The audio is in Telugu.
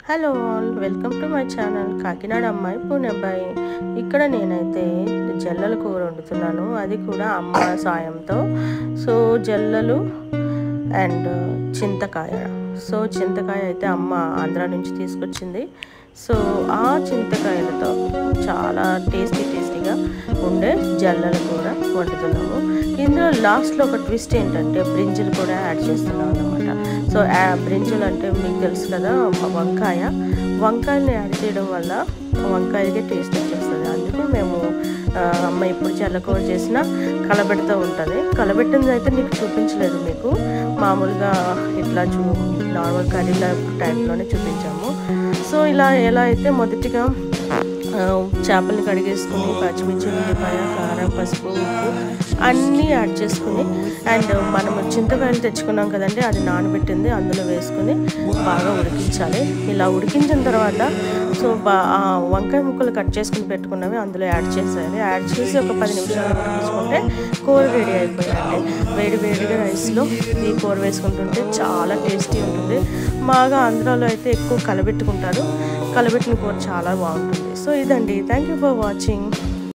Hello all, welcome to my channel Kakinada అమ్మాయి పూణె అబ్బాయి. ఇక్కడ నేనైతే జల్లల కూర వండుతున్నాను, అది కూడా అమ్మ సాయంతో. సో జల్లలు అండ్ చింతకాయ. సో చింతకాయ అయితే అమ్మ ఆంధ్ర నుంచి తీసుకొచ్చింది. సో ఆ చింతకాయలతో చాలా టేస్టీగా ఉండే జల్లలు కూర వండుతున్నాము. ఇందులో లాస్ట్లో ఒక ట్విస్ట్ ఏంటంటే బ్రింజలు కూడా యాడ్ చేస్తున్నాం అన్నమాట. సో బ్రింజలు అంటే మీకు తెలుసు కదా, వంకాయని యాడ్ చేయడం వల్ల వంకాయకి టేస్ట్ వచ్చేస్తుంది. అందుకు మేము అమ్మ ఇప్పుడు జల్లకూర చేసిన కలబెడుతూ ఉంటుంది. కలబెట్టింది అయితే నీకు చూపించలేదు, మీకు మామూలుగా ఇట్లా నార్మల్ కర్రీల టైప్లోనే చూపించాము. సో ఎలా అయితే మొదటిగా చేపల్ని కడిగేసుకుని పచ్చిమిర్చి, ఉల్లిపాయ, కారం, పసుపు, ఉప్పు అన్నీ యాడ్ చేసుకుని అండ్ మనము చింతకాయలు తెచ్చుకున్నాం కదండి, అది నానబెట్టింది అందులో వేసుకుని బాగా ఉడికించాలి. ఇలా ఉడికించిన తర్వాత సో వంకాయ ముక్కలు కట్ చేసుకుని పెట్టుకున్నవి అందులో యాడ్ చేసేయాలి. యాడ్ చేసి ఒక 10 నిమిషాలు ఉడికించుకుంటే కూర రెడీ అయిపోయిందండి. వేడిగా రైస్లో ఈ కూర వేసుకుంటుంటే చాలా టేస్టీ ఉంటుంది. బాగా ఆంధ్రాలో అయితే ఎక్కువ కలబెట్టుకుంటారు. కలబెట్టిన కూర చాలా బాగుంటుంది. సో ఇదండి, థ్యాంక్ యూ ఫర్ వాచింగ్.